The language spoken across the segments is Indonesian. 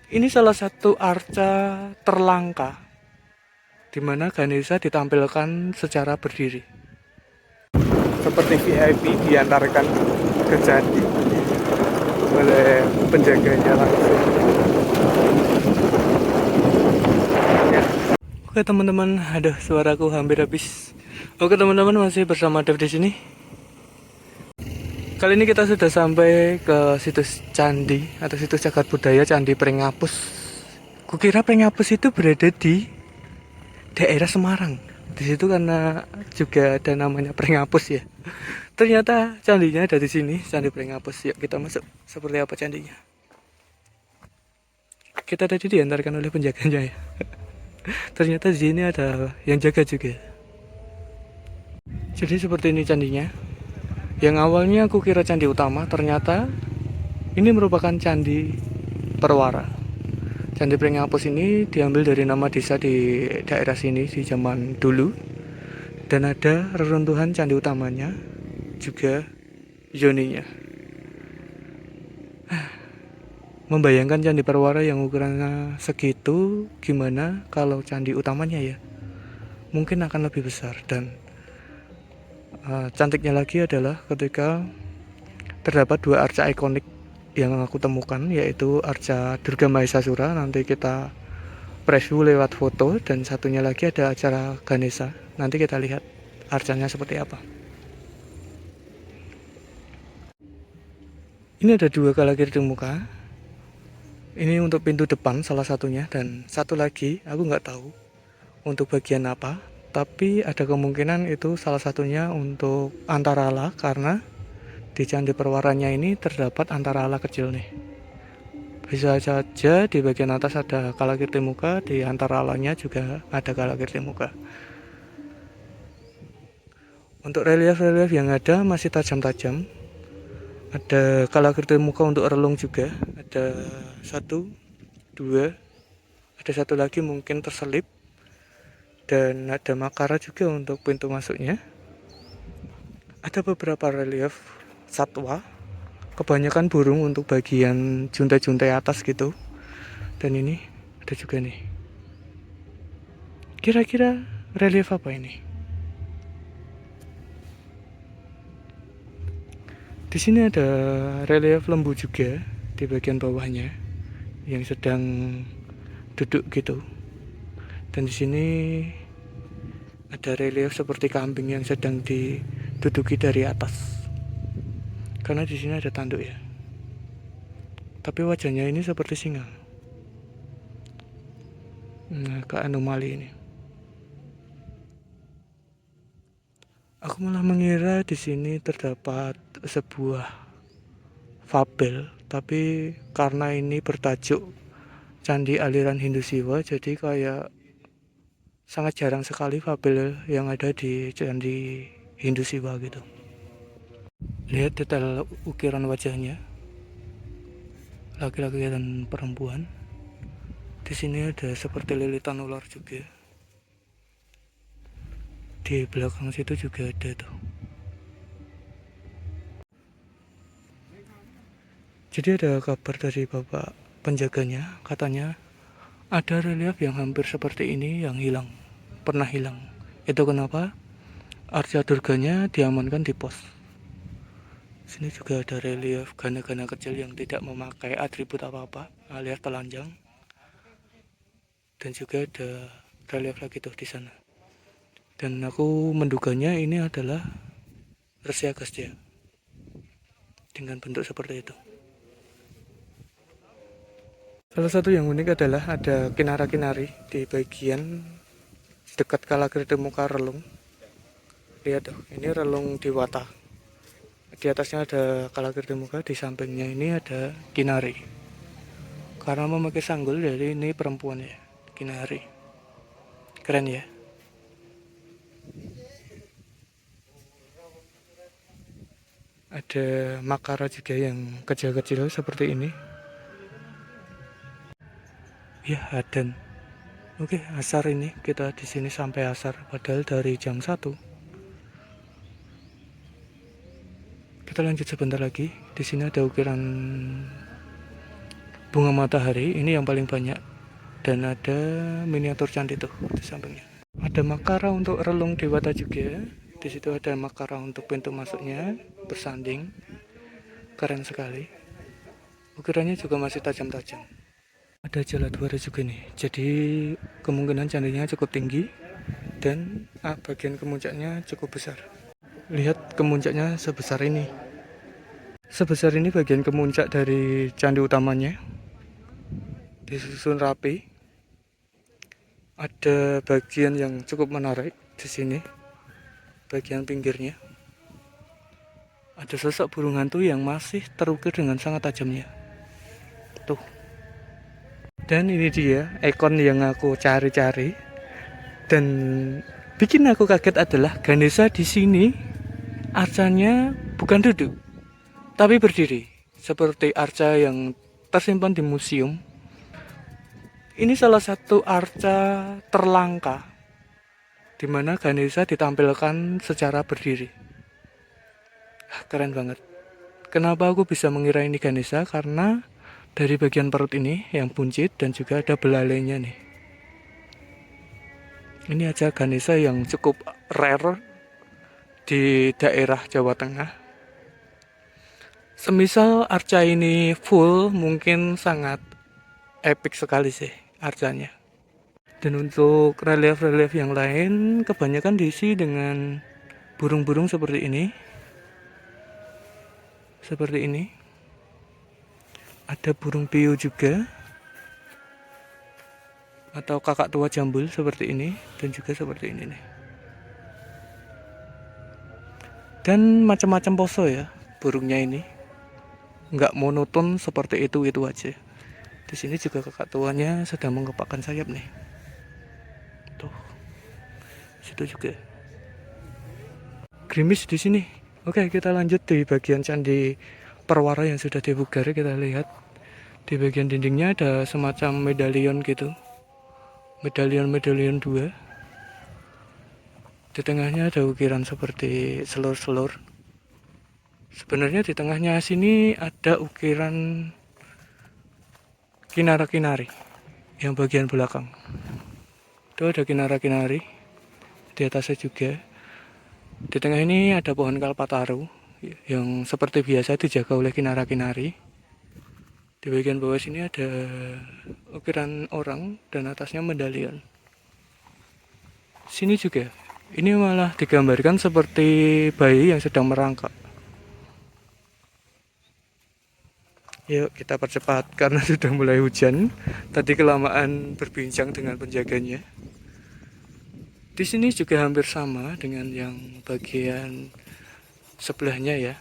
Ini salah satu arca terlangka di mana Ganesha ditampilkan secara berdiri. Seperti VIP diantarkan ke candi oleh penjaganya langsung. Ya. Oke teman-teman, aduh suaraku hampir habis. Oke teman-teman, masih bersama Dev di sini. Kali ini kita sudah sampai ke situs candi atau situs cagar budaya Candi Pringapus. Kukira Pringapus itu berada di daerah Semarang. Di situ karena juga ada namanya Pringapus ya. Ternyata candinya ada di sini, Candi Pringapus. Yuk kita masuk. Seperti apa candinya? Kita tadi diantarkan oleh penjaganya ya. Ternyata di sini ada yang jaga juga. Jadi seperti ini candinya. Yang awalnya aku kira candi utama, ternyata ini merupakan candi perwara. Candi Pringapus ini diambil dari nama desa di daerah sini di zaman dulu. Dan ada reruntuhan candi utamanya, juga zoninya. Membayangkan candi perwara yang ukurannya segitu, gimana kalau candi utamanya ya? Mungkin akan lebih besar. Dan cantiknya lagi adalah ketika terdapat dua arca ikonik yang aku temukan, yaitu arca Durga Mahesasura. Nanti kita preview lewat foto, dan satunya lagi ada acara Ganesha. Nanti kita lihat arcanya seperti apa. Ini ada dua kalakirti muka. Ini untuk pintu depan salah satunya, dan satu lagi aku nggak tahu untuk bagian apa. Tapi ada kemungkinan itu salah satunya untuk antarala, karena di candi perwaranya ini terdapat antarala kecil nih. Bisa saja di bagian atas ada kalakirti muka, di antaralanya juga ada kalakirti muka. Untuk relief-relief yang ada masih tajam-tajam. Ada kalakirti muka untuk relung juga. Ada satu, dua, ada satu lagi mungkin terselip. Dan ada makara juga untuk pintu masuknya. Ada beberapa relief satwa, kebanyakan burung untuk bagian juntai-juntai atas gitu. Dan ini ada juga nih. Kira-kira relief apa ini? Di sini ada relief lembu juga di bagian bawahnya yang sedang duduk gitu. Dan di sini ada relief seperti kambing yang sedang diduduki dari atas. Karena di sini ada tanduk ya. Tapi wajahnya ini seperti singa. Nah, ke anomali ini. Aku malah mengira di sini terdapat sebuah fabel, tapi karena ini bertajuk Candi Aliran Hindu Siwa, jadi kayak sangat jarang sekali fabel yang ada di Candi Hindu Siwa gitu. Lihat detail ukiran wajahnya, laki-laki dan perempuan. Di sini ada seperti lilitan ular juga. Di belakang situ juga ada tuh. Jadi ada kabar dari bapak penjaganya, katanya ada relief yang hampir seperti ini yang hilang, pernah hilang. Itu kenapa arca durganya diamankan di pos. Sini juga ada relief gana-gana kecil yang tidak memakai atribut apa-apa, alias telanjang. Dan juga ada relief lagi tuh di sana. Dan aku menduganya ini adalah Resi Agastya dengan bentuk seperti itu. Salah satu yang unik adalah ada kinara-kinari di bagian dekat kalakirti muka relung. Lihat tuh, ini relung Dewata. Di atasnya ada kalakirti muka, di sampingnya ini ada kinari. Karena memakai sanggul, jadi ini perempuan ya, kinari. Keren ya. Ada makara juga yang kecil-kecil seperti ini. Ya, dan oke, asar ini kita di sini sampai asar, padahal dari jam 1. Kita lanjut sebentar lagi. Di sini ada ukiran bunga matahari ini yang paling banyak, dan ada miniatur candi tuh di sampingnya. Ada makara untuk relung dewata juga. Di situ ada makara untuk pintu masuknya bersanding, keren sekali. Ukirannya juga masih tajam-tajam. Ada jaladwara juga nih, jadi kemungkinan candinya cukup tinggi dan bagian kemuncaknya cukup besar. Lihat kemuncaknya sebesar ini. Sebesar ini bagian kemuncak dari candi utamanya, disusun rapi. Ada bagian yang cukup menarik di sini, bagian pinggirnya. Ada sosok burung hantu yang masih terukir dengan sangat tajamnya. Tuh. Dan ini dia ikon yang aku cari-cari. Dan bikin aku kaget adalah Ganesha di sini arcanya bukan duduk, tapi berdiri, seperti arca yang tersimpan di museum. Ini salah satu arca terlangka di mana Ganesha ditampilkan secara berdiri. Keren banget. Kenapa aku bisa mengira ini Ganesha? Karena dari bagian perut ini yang buncit dan juga ada belalainya nih. Ini aja Ganesha yang cukup rare di daerah Jawa Tengah. Semisal arca ini full, mungkin sangat epic sekali sih arcanya. Dan untuk relief-relief yang lain kebanyakan diisi dengan burung-burung seperti ini. Seperti ini. Ada burung pio juga. Atau kakak tua jambul seperti ini. Dan juga seperti ini nih. Dan macam-macam pose ya burungnya ini. Nggak monoton seperti itu aja. Di sini juga kakak tuanya sedang mengepakkan sayap nih. Tuh. Situ juga. Gerimis di sini. Oke, kita lanjut di bagian candi perwara yang sudah dibugari. Kita lihat di bagian dindingnya ada semacam medalion gitu. Medalion 2. Di tengahnya ada ukiran seperti selur-selur. Sebenarnya di tengahnya sini ada ukiran kinara-kinari yang bagian belakang. Itu ada kinara-kinari. Di atasnya juga. Di tengah ini ada pohon kalpataru yang seperti biasa dijaga oleh kinara-kinari. Di bagian bawah sini ada ukiran orang dan atasnya medalion. Sini juga. Ini malah digambarkan seperti bayi yang sedang merangkak. Yuk kita percepat karena sudah mulai hujan. Tadi kelamaan berbincang dengan penjaganya. Di sini juga hampir sama dengan yang bagian sebelahnya ya.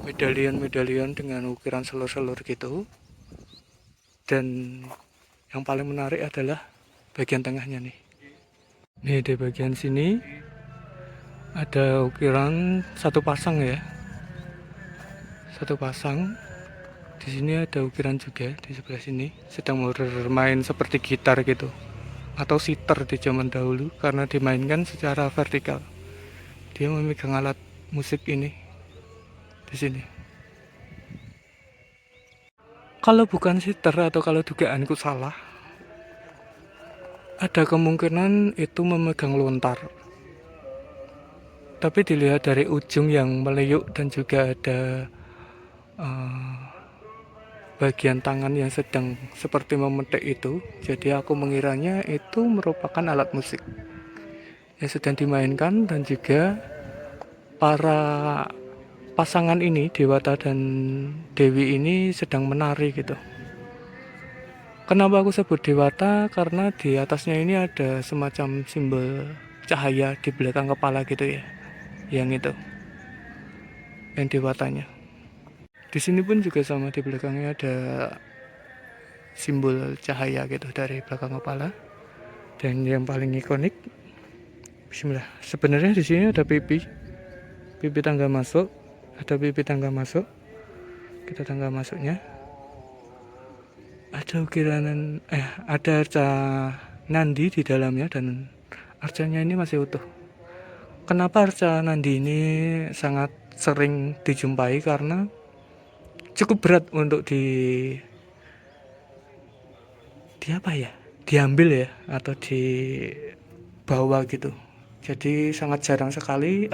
Medalion-medalion dengan ukiran selur-selur gitu. Dan yang paling menarik adalah bagian tengahnya nih. Nih di bagian sini ada ukiran satu pasang ya. Satu pasang. Di sini ada ukiran juga di sebelah sini, sedang bermain seperti gitar gitu. Atau sitar di zaman dahulu karena dimainkan secara vertikal. Dia memegang alat musik ini di sini. Kalau bukan sitar atau kalau dugaanku salah, ada kemungkinan itu memegang lontar. Tapi dilihat dari ujung yang meliuk dan juga ada bagian tangan yang sedang seperti memetik itu, jadi aku mengiranya itu merupakan alat musik yang sedang dimainkan dan juga para pasangan ini, Dewata dan Dewi ini sedang menari gitu. Kenapa aku sebut Dewata? Karena di atasnya ini ada semacam simbol cahaya di belakang kepala gitu ya, yang itu, yang Dewatanya. Di sini pun juga sama, di belakangnya ada simbol cahaya gitu dari belakang kepala. Dan yang paling ikonik, bismillah. Sebenarnya di sini ada pipi tangga masuk, ada pipi tangga masuk. Kita tangga masuknya. Ada ukiran ada arca nandi di dalamnya dan arcanya ini masih utuh. Kenapa arca nandi ini sangat sering dijumpai? Karena cukup berat untuk apa ya, diambil ya, atau dibawa gitu. Jadi sangat jarang sekali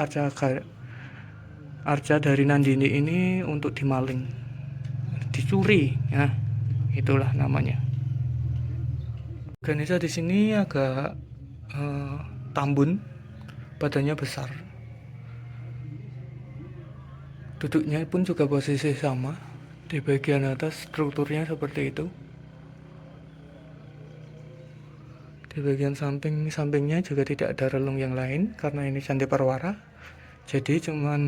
arca dari Nandini ini untuk dimaling, dicuri ya, itulah namanya. Ganesha di sini agak tambun, badannya besar, duduknya pun juga posisi sama, di bagian atas strukturnya seperti itu, di bagian sampingnya juga tidak ada relung yang lain karena ini Candi Parwara. Jadi cuman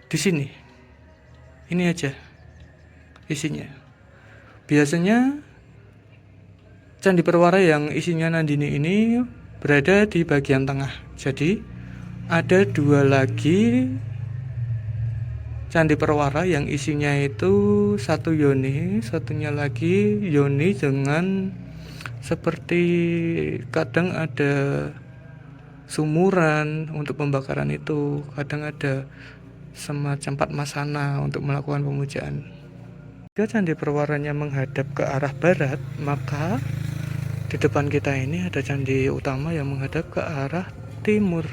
di sini ini aja isinya. Biasanya Candi Parwara yang isinya Nandini ini berada di bagian tengah. Jadi ada dua lagi Candi Parwara yang isinya itu satu yoni, satunya lagi yoni dengan seperti kadang ada sumuran untuk pembakaran itu, kadang ada semacam padmasana untuk melakukan pemujaan. Jika Candi Parwaranya menghadap ke arah barat, maka di depan kita ini ada candi utama yang menghadap ke arah timur.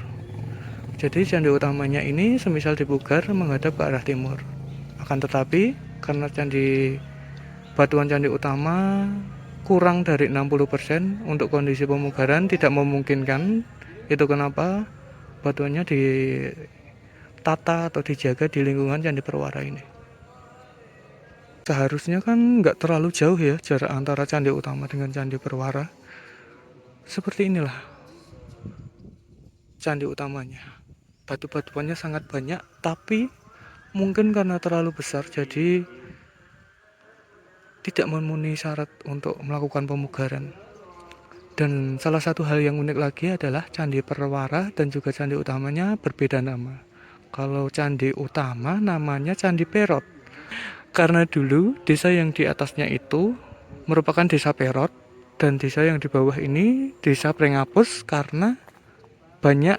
Jadi candi utamanya ini semisal dipugar menghadap ke arah timur. Akan tetapi karena batuan candi utama kurang dari 60% untuk kondisi pemugaran tidak memungkinkan. Itu kenapa batuannya ditata atau dijaga di lingkungan Candi Parwara ini. Seharusnya kan nggak terlalu jauh ya jarak antara candi utama dengan Candi Parwara. Seperti inilah candi utamanya. Batu-batuannya sangat banyak, tapi mungkin karena terlalu besar jadi tidak memenuhi syarat untuk melakukan pemugaran. Dan salah satu hal yang unik lagi adalah Candi Parwara dan juga candi utamanya berbeda nama. Kalau candi utama namanya Candi Perot. Karena dulu desa yang di atasnya itu merupakan desa Perot, dan desa yang di bawah ini desa Prengapus karena banyak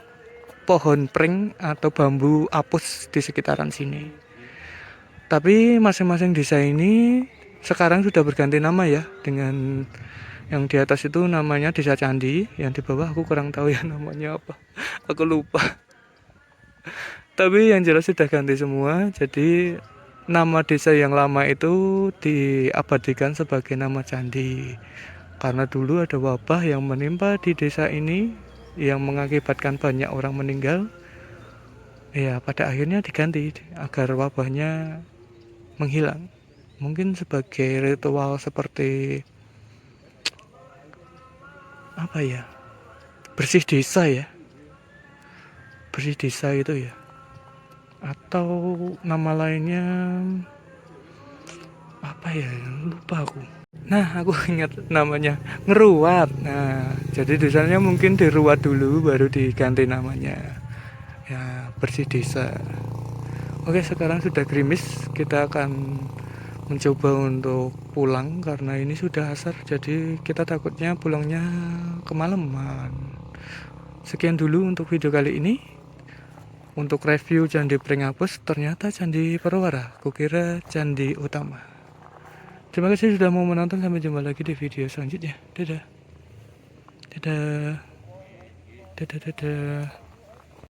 pohon pring atau bambu apus di sekitaran sini. Tapi masing-masing desa ini sekarang sudah berganti nama ya, dengan yang di atas itu namanya Desa Candi, yang di bawah aku kurang tahu ya namanya apa, aku lupa. Tapi yang jelas sudah ganti semua, jadi nama desa yang lama itu diabadikan sebagai nama candi. Karena dulu ada wabah yang menimpa di desa ini yang mengakibatkan banyak orang meninggal. Ya, pada akhirnya diganti agar wabahnya menghilang. Mungkin sebagai ritual seperti apa ya? Bersih desa ya. Bersih desa itu ya. Atau nama lainnya apa ya, lupa aku. Nah, aku ingat namanya ngeruat. Nah, jadi desanya mungkin diruat dulu baru diganti namanya ya, bersih desa. Oke, sekarang sudah gerimis, kita akan mencoba untuk pulang karena ini sudah asar, jadi kita takutnya pulangnya kemalaman. Sekian dulu untuk video kali ini. Untuk review Candi Pringapus, ternyata Candi Parwara, kukira candi utama. Terima kasih sudah mau menonton, sampai jumpa lagi di video selanjutnya. Dadah. Dadah. Dadah, dadah.